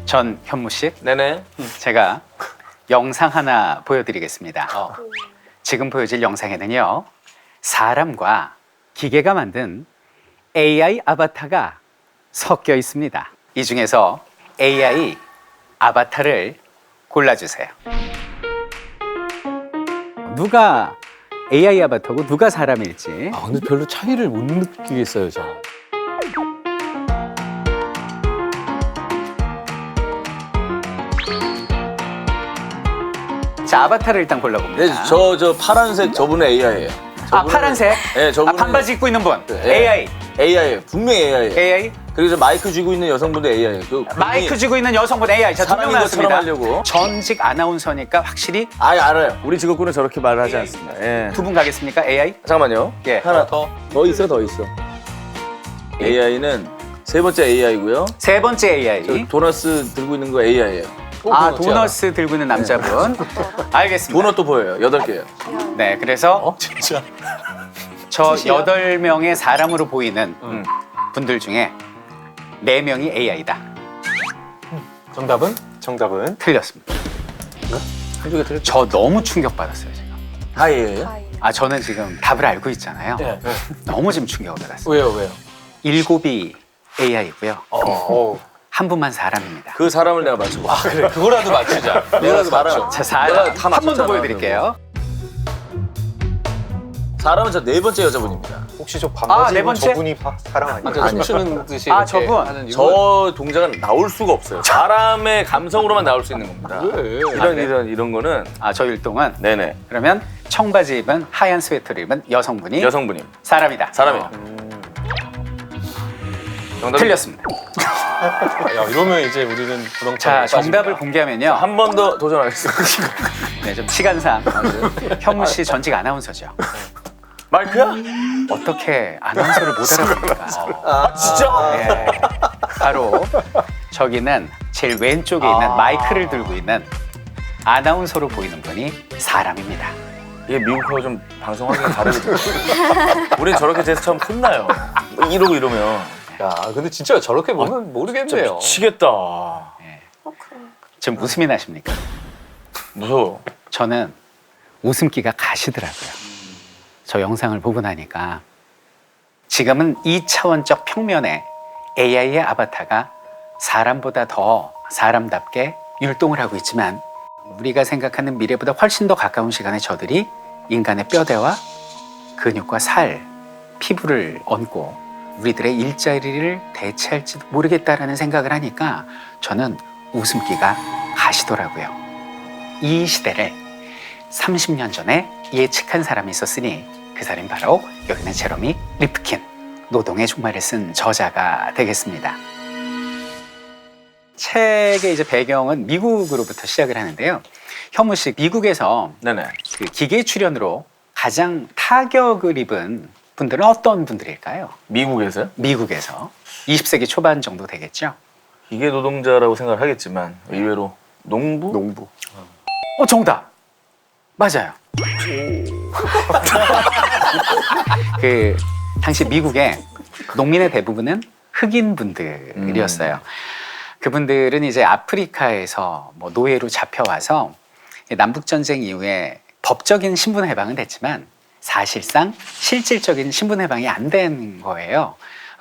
전 현무 씨, 네네. 제가 영상 하나 보여드리겠습니다. 지금 보여질 영상에는요, 사람과 기계가 만든 AI 아바타가 섞여 있습니다. 이 중에서 AI 아바타를 골라주세요. 누가 AI 아바타고 누가 사람일지. 근데 별로 차이를 못 느끼겠어요, 저. 자, 아바타를 일단 골라봅니다. 네, 저 파란색 저분은 AI예요. 아, 파란색? 네, 저분은 반바지 입고 있는 분. 네. AI. AI예요. 분명히 AI예요. AI. 그리고 저 마이크 쥐고 있는 여성분도 AI예요. 마이크 쥐고 있는 여성분 AI. 자, 두 명 사람인 것처럼 나왔습니다. 하려고. 전직 아나운서니까 확실히 알아요. 우리 직업군은 저렇게 말을 하지 않습니다. 예. 두 분 가겠습니까? AI? 잠깐만요. 예. 하나 더 있어. AI는 세 번째 AI고요. 세 번째 AI. 저 도너스 들고 있는 거 AI예요. 아, 도너스 들고 있는 남자분. 알겠습니다. 도넛도 보여요. 8개요. 네, 그래서 진짜? 저 8명의 사람으로 보이는 분들 중에 4명이 AI다. 정답은? 틀렸습니다. 한쪽에 들을 저 너무 충격받았어요, 지금. AI예요? 아, 저는 지금 답을 알고 있잖아요. 네. 너무 지금 충격을 받았어요. 왜요? 7이 AI고요. 한 분만 사람입니다. 그 사람을 내가 맞춰봐. 그래, 그거라도 맞추자. 내가 맞춰. 자, 사람 내가 다 한 번 더 맞췄잖아, 보여드릴게요. 사람은 저 네 번째 여자분입니다. 혹시 저 아, 반바지 네 입은 번째? 저분이 사람 아니에요? 춤추는 듯이 아, 이렇게 저분. 하는 이거. 저 동작은 나올 수가 없어요. 사람의 감성으로만 나올 수 있는 겁니다. 왜? 이런 거는 아, 저 율동은 네네 그러면 청바지 입은 하얀 스웨터를 입은 여성분이 여성분이 사람이다. 사람이에요. 정답 틀렸습니다. 야, 이러면 이제 우리는 자, 정답을 공개하면요. 한 번 더 도전하겠습니다. 네, 좀 시간상 현무 씨 전직 아나운서죠. 마이크야? 어떻게 아나운서를 못 알아봅니까? 아 진짜? 네, 바로 저기는 제일 왼쪽에 있는 마이크를 들고 있는 아나운서로 보이는 분이 사람입니다. 이게 미국하고 좀 방송하기가 다르거든요. 우린 저렇게 돼서 처음 혼나요. 이러면 야, 근데 진짜 저렇게 보면 모르겠네요. 미치겠다. 지금 웃음이 나십니까? 무서워. 저는 웃음기가 가시더라고요. 저 영상을 보고 나니까 지금은 2차원적 평면에 AI의 아바타가 사람보다 더 사람답게 율동을 하고 있지만 우리가 생각하는 미래보다 훨씬 더 가까운 시간에 저들이 인간의 뼈대와 근육과 살, 피부를 얹고 우리들의 일자리를 대체할지도 모르겠다라는 생각을 하니까 저는 웃음기가 가시더라고요. 이 시대를 30년 전에 예측한 사람이 있었으니 그 사람이 바로 여기 있는 제러미 리프킨, 노동의 종말을 쓴 저자가 되겠습니다. 책의 이제 배경은 미국으로부터 시작을 하는데요. 현무 씨, 미국에서 네네. 그 기계 출연으로 가장 타격을 입은 분들은 어떤 분들일까요? 미국에서요? 미국에서 20세기 초반 정도 되겠죠. 기계 노동자라고 생각을 하겠지만 의외로 농부? 정답! 맞아요. 그 당시 미국의 농민의 대부분은 흑인 분들이었어요. 그분들은 이제 아프리카에서 뭐 노예로 잡혀와서 남북 전쟁 이후에 법적인 신분 해방은 됐지만 사실상 실질적인 신분 해방이 안 된 거예요.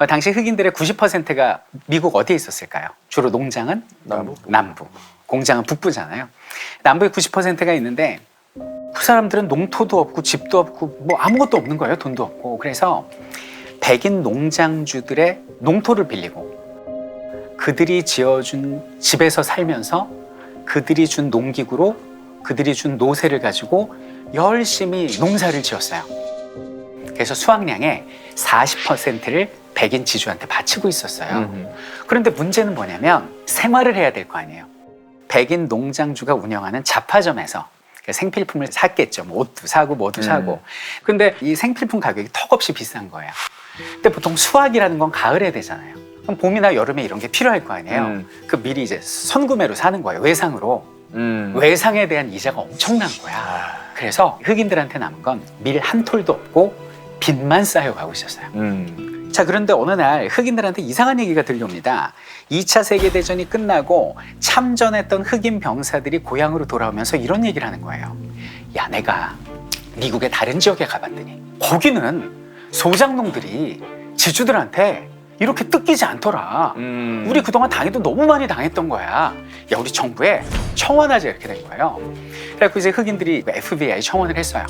당시 흑인들의 90%가 미국 어디에 있었을까요? 주로 농장은 남부, 공장은 북부잖아요. 남부에 90%가 있는데 그 사람들은 농토도 없고 집도 없고 뭐 아무것도 없는 거예요. 돈도 없고. 그래서 백인 농장주들의 농토를 빌리고 그들이 지어준 집에서 살면서 그들이 준 농기구로 그들이 준 노새를 가지고 열심히 농사를 지었어요. 그래서 수확량의 40%를 백인 지주한테 바치고 있었어요. 그런데 문제는 뭐냐면 생활을 해야 될 거 아니에요. 백인 농장주가 운영하는 잡화점에서 생필품을 샀겠죠. 뭐 옷도 사고 뭐도 사고. 근데 이 생필품 가격이 턱없이 비싼 거예요. 근데 보통 수확이라는 건 가을에 되잖아요. 그럼 봄이나 여름에 이런 게 필요할 거 아니에요. 그 미리 이제 선구매로 사는 거예요. 외상으로. 외상에 대한 이자가 엄청난 거야. 그래서 흑인들한테 남은 건 밀 한 톨도 없고 빚만 쌓여가고 있었어요. 자, 그런데 어느 날 흑인들한테 이상한 얘기가 들려옵니다. 2차 세계대전이 끝나고 참전했던 흑인 병사들이 고향으로 돌아오면서 이런 얘기를 하는 거예요. 야, 내가 미국의 다른 지역에 가봤더니 거기는 소장농들이 지주들한테 이렇게 뜯기지 않더라. 우리 그동안 당해도 너무 많이 당했던 거야. 야, 우리 정부에 청원하자, 이렇게 된 거예요. 그래서 이제 흑인들이 FBI에 청원을 했어요.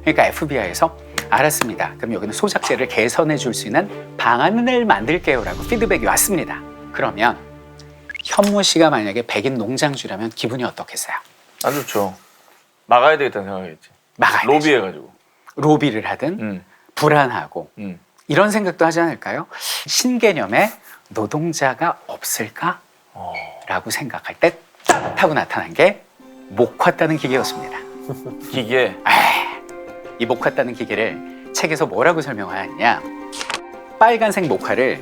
그러니까 FBI에서 알았습니다. 그럼 여기는 소작제를 개선해 줄 수 있는 방안을 만들게요라고 피드백이 왔습니다. 그러면 현무 씨가 만약에 백인 농장주라면 기분이 어떻겠어요? 안 좋죠. 막아야 되겠다는 생각이겠지. 막아야 되죠. 로비해가지고. 로비를 하든 불안하고 이런 생각도 하지 않을까요? 신개념의 노동자가 없을까? 라고 생각할 때 딱 하고 나타난 게 목화 따는 기계였습니다. 기계. 이 목화 따는 기계를 책에서 뭐라고 설명하느냐, 빨간색 목화를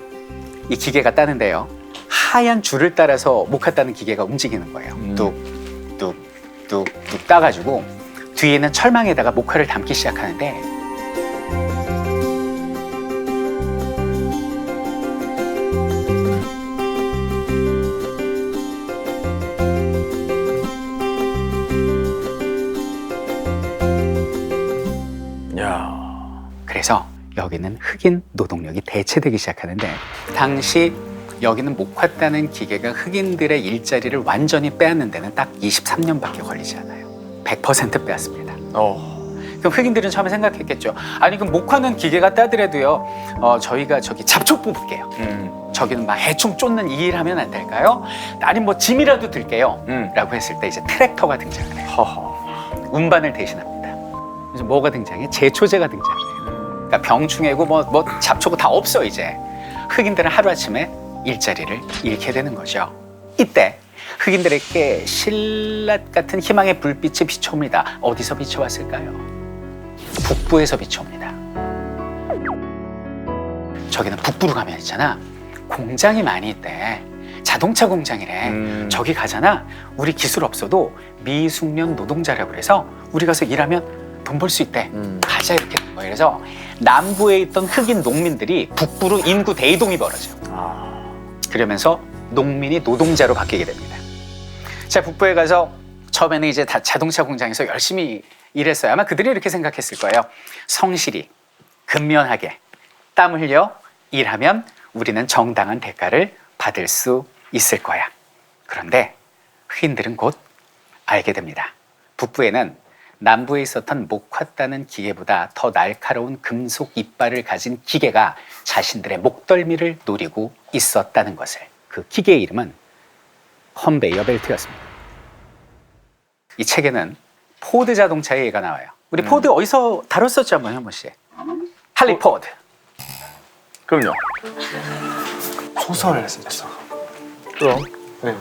이 기계가 따는데요, 하얀 줄을 따라서 목화 따는 기계가 움직이는 거예요. 뚝뚝뚝뚝 따가지고 뒤에는 철망에다가 목화를 담기 시작하는데, 그래서 여기는 흑인 노동력이 대체되기 시작하는데, 당시 여기는 목화 따는 기계가 흑인들의 일자리를 완전히 빼앗는 데는 딱 23년밖에 걸리지 않아요. 100% 빼앗습니다. 그럼 흑인들은 처음에 생각했겠죠. 아니, 그럼 목화는 기계가 따더라도요, 저희가 저기 잡초 뽑을게요. 저기는 막 해충 쫓는 이 일 하면 안 될까요? 아니, 뭐 짐이라도 들게요. 라고 했을 때 이제 트랙터가 등장을 해요. 운반을 대신합니다. 그래서 뭐가 등장해? 제초제가 등장해요. 그러니까 병충해고 뭐 잡초고 다 없어. 이제 흑인들은 하루아침에 일자리를 잃게 되는 거죠. 이때 흑인들에게 신라 같은 희망의 불빛이 비춰옵니다. 어디서 비춰왔을까요? 북부에서 비춰옵니다. 저기는 북부로 가면 있잖아, 공장이 많이 있대. 자동차 공장이래. 저기 가잖아. 우리 기술 없어도 미숙련 노동자라고 그래서 우리 가서 일하면 돈 벌 수 있대. 가자, 이렇게 된 거예요. 그래서 남부에 있던 흑인 농민들이 북부로 인구 대이동이 벌어져요. 그러면서 농민이 노동자로 바뀌게 됩니다. 자, 북부에 가서 처음에는 이제 다 자동차 공장에서 열심히 일했어요. 아마 그들이 이렇게 생각했을 거예요. 성실히, 근면하게, 땀 흘려 일하면 우리는 정당한 대가를 받을 수 있을 거야. 그런데 흑인들은 곧 알게 됩니다. 북부에는 남부에 있었던 목화 따는 기계보다 더 날카로운 금속 이빨을 가진 기계가 자신들의 목덜미를 노리고 있었다는 것을. 그 기계의 이름은 컨베이어 벨트였습니다. 이 책에는 포드 자동차의 예가 나와요. 우리 포드 어디서 다뤘었죠, 한번, 현무 씨? 할리 포드. 그럼요. 소설을 쓰셨어. 그럼. 네.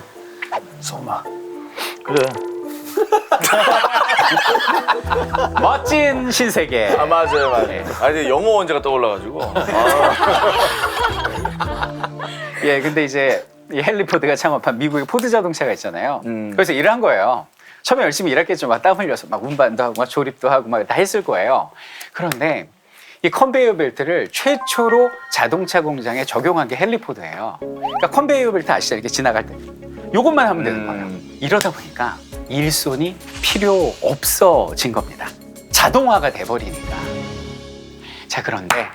소마. 그래. 멋진 신세계. 맞아요. 네. 이제 영어 원제가 떠올라가지고. 예, 근데 이제 이 헨리 포드가 창업한 미국의 포드 자동차가 있잖아요. 그래서 일을 한 거예요. 처음에 열심히 일했겠죠. 막 땀 흘려서 막 운반도 하고 막 조립도 하고 막 다 했을 거예요. 그런데 이 컨베이어 벨트를 최초로 자동차 공장에 적용한 게 헨리 포드예요. 그러니까 컨베이어 벨트 아시죠? 이렇게 지나갈 때 요것만 하면 되는 거예요. 이러다 보니까 일손이 필요 없어진 겁니다. 자동화가 돼버리니까. 자, 그런데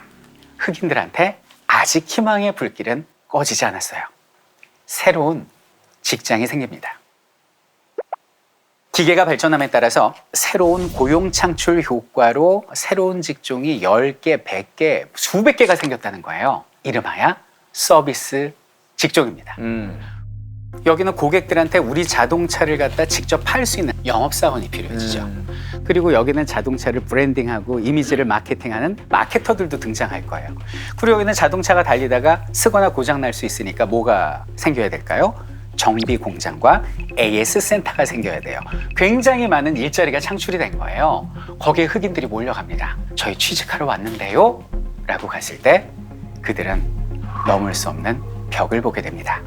흑인들한테 아직 희망의 불길은 꺼지지 않았어요. 새로운 직장이 생깁니다. 기계가 발전함에 따라서 새로운 고용 창출 효과로 새로운 직종이 10개, 100개, 수백 개가 생겼다는 거예요. 이름하여 서비스 직종입니다. 여기는 고객들한테 우리 자동차를 갖다 직접 팔 수 있는 영업사원이 필요해지죠. 그리고 여기는 자동차를 브랜딩하고 이미지를 마케팅하는 마케터들도 등장할 거예요. 그리고 여기는 자동차가 달리다가 쓰거나 고장날 수 있으니까 뭐가 생겨야 될까요? 정비 공장과 AS 센터가 생겨야 돼요. 굉장히 많은 일자리가 창출이 된 거예요. 거기에 흑인들이 몰려갑니다. 저희 취직하러 왔는데요? 라고 갔을 때 그들은 넘을 수 없는 벽을 보게 됩니다.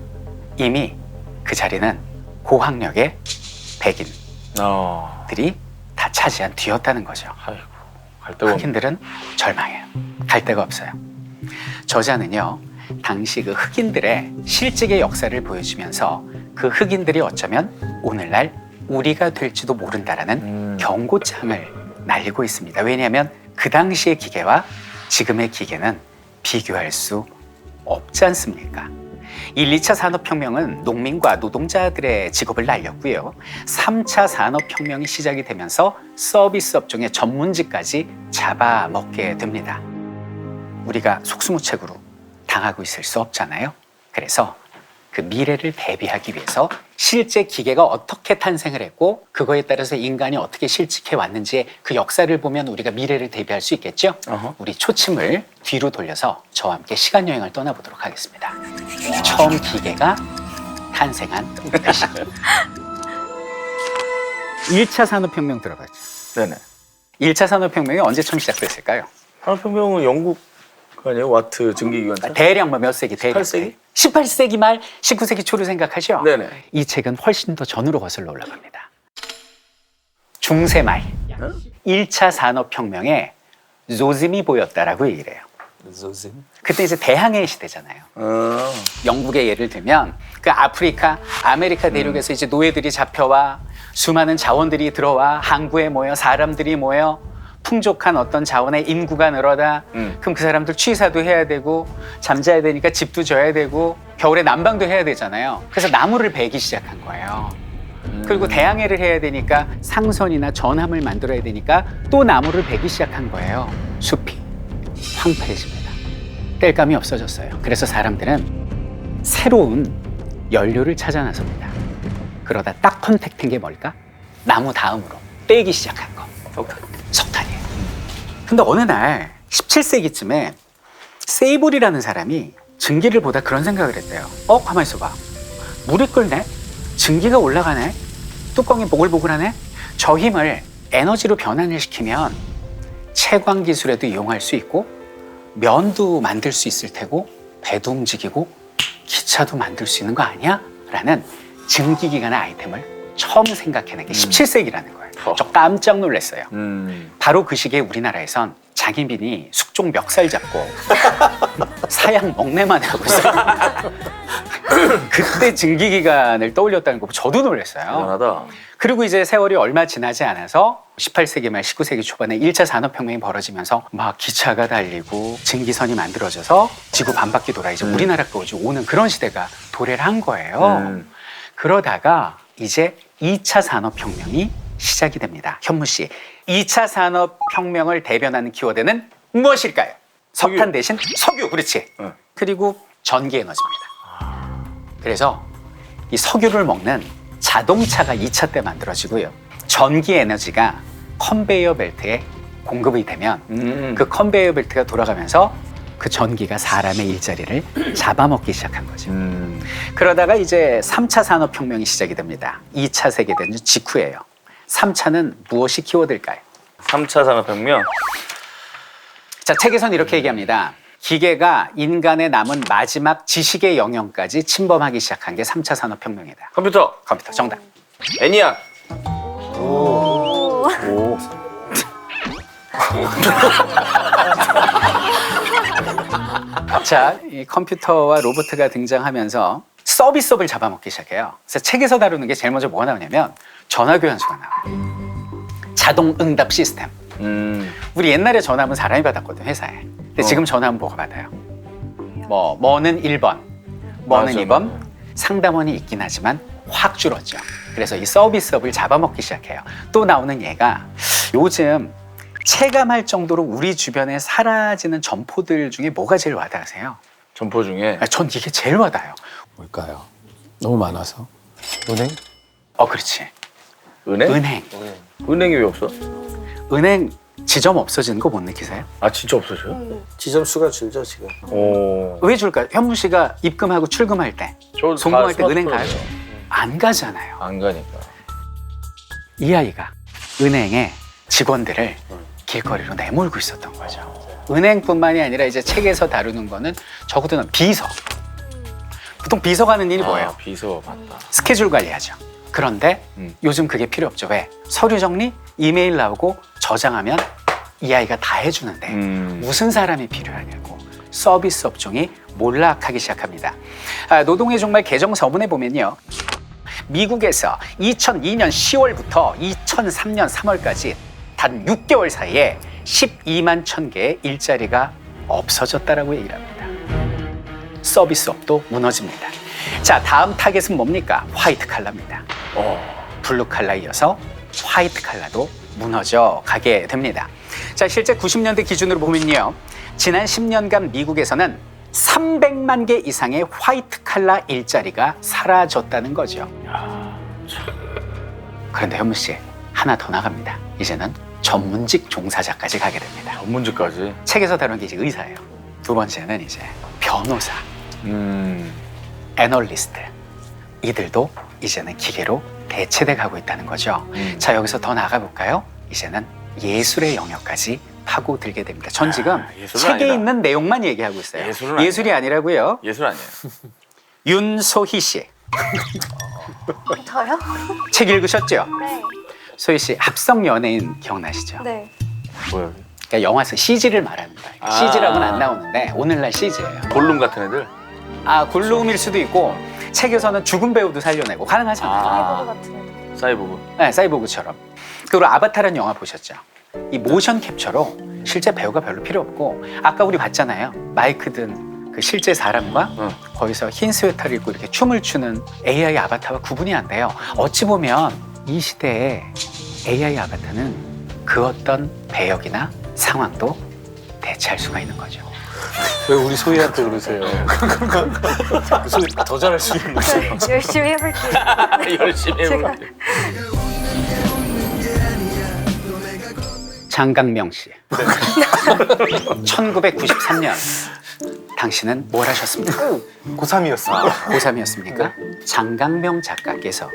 이미 그 자리는 고학력의 백인들이 다 차지한 뒤였다는 거죠. 아이고, 갈 데가 없네. 흑인들은 절망해요. 갈 데가 없어요. 저자는요, 당시 그 흑인들의 실직의 역사를 보여주면서 그 흑인들이 어쩌면 오늘날 우리가 될지도 모른다라는 경고장을 날리고 있습니다. 왜냐하면 그 당시의 기계와 지금의 기계는 비교할 수 없지 않습니까? 1, 2차 산업혁명은 농민과 노동자들의 직업을 날렸고요. 3차 산업혁명이 시작이 되면서 서비스 업종의 전문직까지 잡아먹게 됩니다. 우리가 속수무책으로 당하고 있을 수 없잖아요. 그래서 그 미래를 대비하기 위해서 실제 기계가 어떻게 탄생을 했고 그거에 따라서 인간이 어떻게 실직해 왔는지의 그 역사를 보면 우리가 미래를 대비할 수 있겠죠? 우리 초침을 뒤로 돌려서 저와 함께 시간여행을 떠나보도록 하겠습니다. 처음 기계가 탄생한 그 시기. 1차 산업혁명 들어가죠. 네네. 1차 산업혁명이 언제 처음 시작됐을까요? 산업혁명은 영국 아니에요? 와트 증기기관. 대략 몇 세기? 대략 18세기? 18세기 말 19세기 초로 생각하죠? 네네. 이 책은 훨씬 더 전으로 거슬러 올라갑니다. 중세 말 1차 산업혁명의 조짐이 보였다라고 얘기를 해요. 그때 이제 대항해 시대잖아요. 영국의 예를 들면 그 아프리카, 아메리카 대륙에서 이제 노예들이 잡혀와 수많은 자원들이 들어와 항구에 모여 사람들이 모여 풍족한 어떤 자원의 인구가 늘어다. 그럼 그 사람들 취사도 해야 되고 잠자야 되니까 집도 져야 되고 겨울에 난방도 해야 되잖아요. 그래서 나무를 베기 시작한 거예요. 그리고 대항해를 해야 되니까 상선이나 전함을 만들어야 되니까 또 나무를 베기 시작한 거예요. 숲이 황폐해집니다. 땔감이 없어졌어요. 그래서 사람들은 새로운 연료를 찾아 나섭니다. 그러다 딱 컨택된 게 뭘까? 나무 다음으로 떼기 시작한 거. 석탄이에요. 근데 어느 날 17세기쯤에 세이볼이라는 사람이 증기를 보다 그런 생각을 했대요. 가만히 있어봐. 물이 끓네? 증기가 올라가네? 뚜껑이 보글보글하네? 저 힘을 에너지로 변환을 시키면 채광 기술에도 이용할 수 있고 면도 만들 수 있을 테고 배도 움직이고 기차도 만들 수 있는 거 아니야? 라는 증기기관의 아이템을 처음 생각해낸 게 17세기라는 거예요. 저 깜짝 놀랐어요. 바로 그 시기에 우리나라에선 장희빈이 숙종 멱살 잡고 사양 먹내만 하고 있어요. 그때 증기기관을 떠올렸다는 거 저도 놀랐어요. 대단하다. 그리고 이제 세월이 얼마 지나지 않아서 18세기 말 19세기 초반에 1차 산업혁명이 벌어지면서 막 기차가 달리고 증기선이 만들어져서 지구 반바퀴 돌아 이제 우리나라까지 오는 그런 시대가 도래를 한 거예요. 그러다가 이제 2차 산업혁명이 시작이 됩니다. 현무 씨, 2차 산업혁명을 대변하는 키워드는 무엇일까요? 석탄 대신 석유, 그렇지. 그리고 전기에너지입니다. 그래서 이 석유를 먹는 자동차가 2차 때 만들어지고요. 전기에너지가 컨베이어 벨트에 공급이 되면 그 컨베이어 벨트가 돌아가면서 그 전기가 사람의 일자리를 잡아먹기 시작한 거죠. 그러다가 이제 3차 산업혁명이 시작이 됩니다. 2차 세계대전 직후예요. 3차는 무엇이 키워드일까요? 3차 산업혁명. 자, 책에선 이렇게 얘기합니다. 기계가 인간의 남은 마지막 지식의 영역까지 침범하기 시작한 게 3차 산업혁명이다. 컴퓨터. 컴퓨터 정답. 애니악. 오. 자, 이 컴퓨터와 로봇가 등장하면서 서비스업을 잡아먹기 시작해요. 그래서 책에서 다루는 게 제일 먼저 뭐가 나오냐면 전화교환소가 나와요. 자동 응답 시스템. 우리 옛날에 전화하면 사람이 받았거든, 회사에. 근데 지금 전화하면 뭐가 받아요? 뭐는 1번, 뭐는 맞아. 2번, 상담원이 있긴 하지만 확 줄었죠. 그래서 이 서비스업을 잡아먹기 시작해요. 또 나오는 얘가 요즘 체감할 정도로 우리 주변에 사라지는 점포들 중에 뭐가 제일 와닿으세요? 점포 중에 전 이게 제일 와닿아요. 뭘까요? 너무 많아서. 은행? 그렇지. 은행? 은행. 은행이 왜 없어? 은행 지점 없어지는 거 못 느끼세요? 아 진짜 없어져요? 지점 수가 줄죠 지금. 오. 왜 줄까요? 현무 씨가 입금하고 출금할 때, 저 송금할 때 다 은행 가요? 스마트폰이에요. 안 가잖아요. 안 가니까. 이 아이가 은행에 직원들을 길거리로 내몰고 있었던 거죠. 은행뿐만이 아니라 이제 책에서 다루는 거는 적어도 비서. 보통 비서가 하는 일이 뭐예요? 아, 비서 맞다. 스케줄 관리하죠. 그런데 요즘 그게 필요 없죠. 왜? 서류 정리, 이메일 나오고 저장하면 이 아이가 다 해주는데 무슨 사람이 필요하냐고. 서비스 업종이 몰락하기 시작합니다. 노동의 종말 개정 서문에 보면요. 미국에서 2002년 10월부터 2003년 3월까지 단 6개월 사이에 12만 1,000개의 일자리가 없어졌다라고 얘기를 합니다. 서비스업도 무너집니다. 자, 다음 타겟은 뭡니까? 화이트 칼라입니다. 블루 칼라 이어서 화이트 칼라도 무너져 가게 됩니다. 자, 실제 90년대 기준으로 보면요. 지난 10년간 미국에서는 300만 개 이상의 화이트 칼라 일자리가 사라졌다는 거죠. 그런데 현무 씨, 하나 더 나갑니다. 이제는 전문직 종사자까지 가게 됩니다. 전문직까지. 책에서 다룬 게 이제 의사예요. 두 번째는 이제 변호사, 애널리스트. 이들도 이제는 기계로 대체돼 가고 있다는 거죠. 자, 여기서 더 나가볼까요? 이제는 예술의 영역까지 파고들게 됩니다. 전 지금 예술은 책에 아니다. 있는 내용만 얘기하고 있어요. 예술은 예술이 아니라고요. 예술 아니에요. 윤소희 씨, 저요? 책 읽으셨죠? 네. 소희 씨, 합성 연예인 기억나시죠? 네. 뭐야? 그러니까 영화에서 CG를 말하는 거예요. 아. CG라고는 안 나오는데 오늘날 CG예요. 볼룸 같은 애들? 골룸일 수도 있고 책에서는 죽은 배우도 살려내고 가능하잖아요. 사이보그 같은 애들. 사이보그. 네, 사이보그처럼. 그리고 아바타라는 영화 보셨죠? 이 모션 캡처로 실제 배우가 별로 필요 없고 아까 우리 봤잖아요. 마이크 든 그 실제 사람과 거기서 흰 스웨터를 입고 이렇게 춤을 추는 AI 아바타와 구분이 안 돼요. 어찌 보면 이 시대에 AI 아바타는 그 어떤 배역이나 상황도 대체할 수가 있는 거죠. 왜 우리 소희한테 그러세요? 소희 더 잘할 수 있는 거죠. 저 열심히 해볼게요. 열심히 해볼게. 장강명 씨. 1993년 당신은 뭘 하셨습니까? 고3이었어요. 고3이었습니까? 장강명 작가께서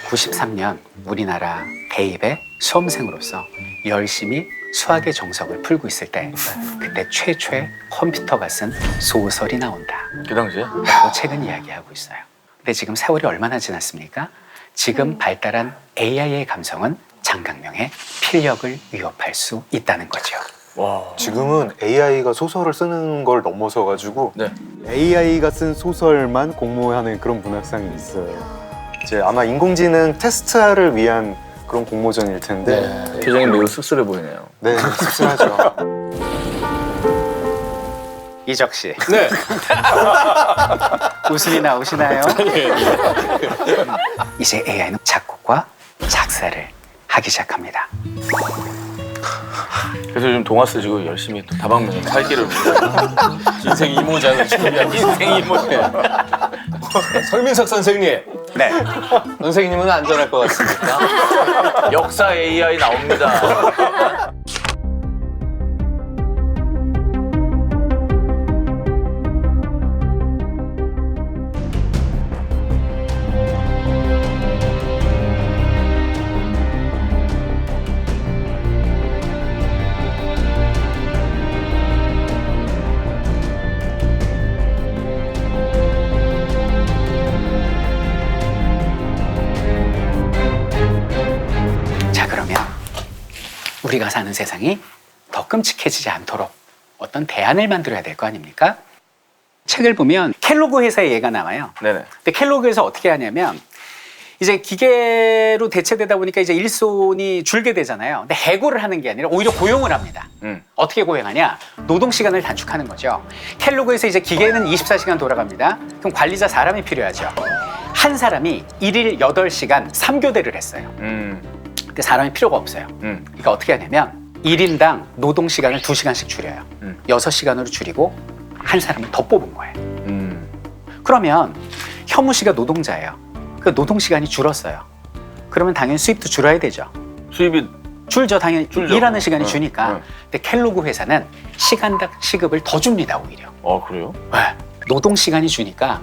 93년 우리나라 대입의 수험생으로서 열심히 수학의 정석을 풀고 있을 때 그때 최초의 컴퓨터가 쓴 소설이 나온다 그 당시에? 라고 책은 이야기하고 있어요. 근데 지금 세월이 얼마나 지났습니까? 지금 발달한 AI의 감성은 장강명의 필력을 위협할 수 있다는 거죠. 와. 지금은 AI가 소설을 쓰는 걸 넘어서 가지고 네. AI가 쓴 소설만 공모하는 그런 문학상이 있어요. 이제 아마 인공지능 테스트를 위한 그런 공모전일 텐데 표정이 매우 씁쓸해 보이네요. 네, 씁쓸하죠. 이적 씨. 네. 웃음이 나오시나요? 이제 AI는 작곡과 작사를 하기 시작합니다. 그래서 요즘 동화 쓰시고 열심히 또 다방면에 살 길을 인생 이모작을 준비한 인생 이모작. 설민석 선생님, 네. 선생님은 안전할 것 같습니까? 역사 AI 나옵니다. 자, 그러면 우리가 사는 세상이 더 끔찍해지지 않도록 어떤 대안을 만들어야 될 거 아닙니까? 책을 보면 켈로그 회사의 예가 나와요. 네네. 근데 켈로그에서 어떻게 하냐면 이제 기계로 대체되다 보니까 이제 일손이 줄게 되잖아요. 근데 해고를 하는 게 아니라 오히려 고용을 합니다. 어떻게 고용하냐? 노동 시간을 단축하는 거죠. 켈로그에서 이제 기계는 24시간 돌아갑니다. 그럼 관리자 사람이 필요하죠. 한 사람이 일일 8시간 3교대를 했어요. 근데 사람이 필요가 없어요. 그러니까 어떻게 하냐면 1인당 노동 시간을 2시간씩 줄여요. 6시간으로 줄이고 한 사람을 더 뽑은 거예요. 그러면 현무 씨가 노동자예요. 그 노동 시간이 줄었어요. 그러면 당연히 수입도 줄어야 되죠. 수입이 줄죠, 당연히. 줄죠. 일하는 시간이 네, 주니까. 네. 근데 켈로그 회사는 시간당 시급을 더 줍니다, 오히려. 그래요? 네. 노동 시간이 주니까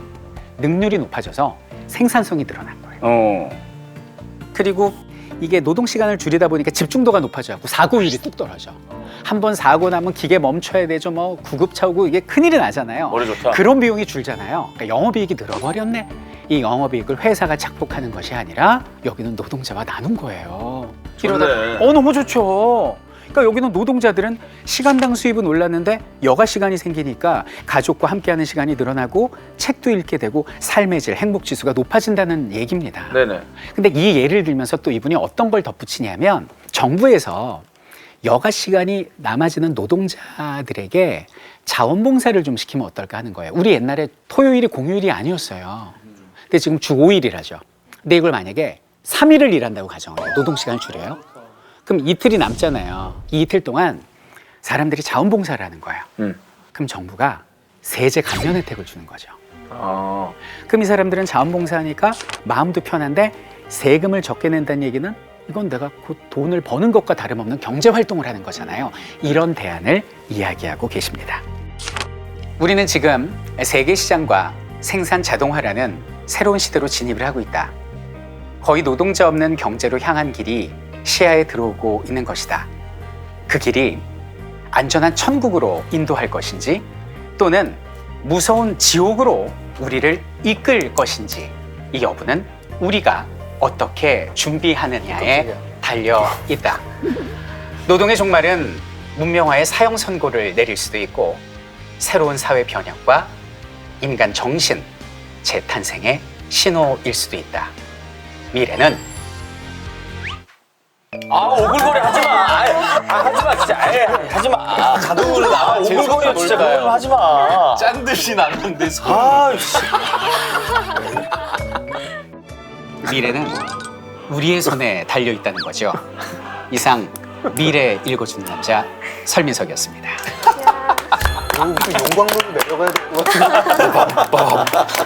능률이 높아져서 생산성이 늘어난 거예요. 그리고 이게 노동 시간을 줄이다 보니까 집중도가 높아져갖고 사고율이 뚝 떨어져. 한 번 사고 나면 기계 멈춰야 되죠. 뭐 구급차 오고 이게 큰일이 나잖아요. 머리 좋다. 그런 비용이 줄잖아요. 그러니까 영업이익이 늘어버렸네. 이 영업이익을 회사가 착복하는 것이 아니라 여기는 노동자와 나눈 거예요. 이러다 좋네. 너무 좋죠. 그러니까 여기는 노동자들은 시간당 수입은 올랐는데 여가 시간이 생기니까 가족과 함께하는 시간이 늘어나고 책도 읽게 되고 삶의 질, 행복 지수가 높아진다는 얘기입니다. 네네. 근데 이 예를 들면서 또 이분이 어떤 걸 덧붙이냐면 정부에서 여가 시간이 남아지는 노동자들에게 자원봉사를 좀 시키면 어떨까 하는 거예요. 우리 옛날에 토요일이 공휴일이 아니었어요. 근데 지금 주 5일이라죠. 근데 이걸 만약에 3일을 일한다고 가정해요. 노동시간을 줄여요. 그럼 이틀이 남잖아요. 이 이틀 동안 사람들이 자원봉사를 하는 거예요. 그럼 정부가 세제 감면 혜택을 주는 거죠. 아. 그럼 이 사람들은 자원봉사하니까 마음도 편한데 세금을 적게 낸다는 얘기는 이건 내가 곧 돈을 버는 것과 다름없는 경제활동을 하는 거잖아요. 이런 대안을 이야기하고 계십니다. 우리는 지금 세계 시장과 생산 자동화라는 새로운 시대로 진입을 하고 있다. 거의 노동자 없는 경제로 향한 길이 시야에 들어오고 있는 것이다. 그 길이 안전한 천국으로 인도할 것인지 또는 무서운 지옥으로 우리를 이끌 것인지 이 여부는 우리가 어떻게 준비하느냐에 달려 있다. 노동의 종말은 문명화의 사형 선고를 내릴 수도 있고 새로운 사회 변혁과 인간 정신 재탄생의 신호일 수도 있다. 미래는 오글거리 하지 마. 하지 마 진짜. 하지 마. 자동으로 나와. 오글거리 진짜 가요. 하지 마. 짠 듯이 났는데 미래는 우리의 손에 달려 있다는 거죠. 이상 미래 읽어주는 남자 설민석이었습니다. 여기서 용광로로 내려가야 될 것 같은데.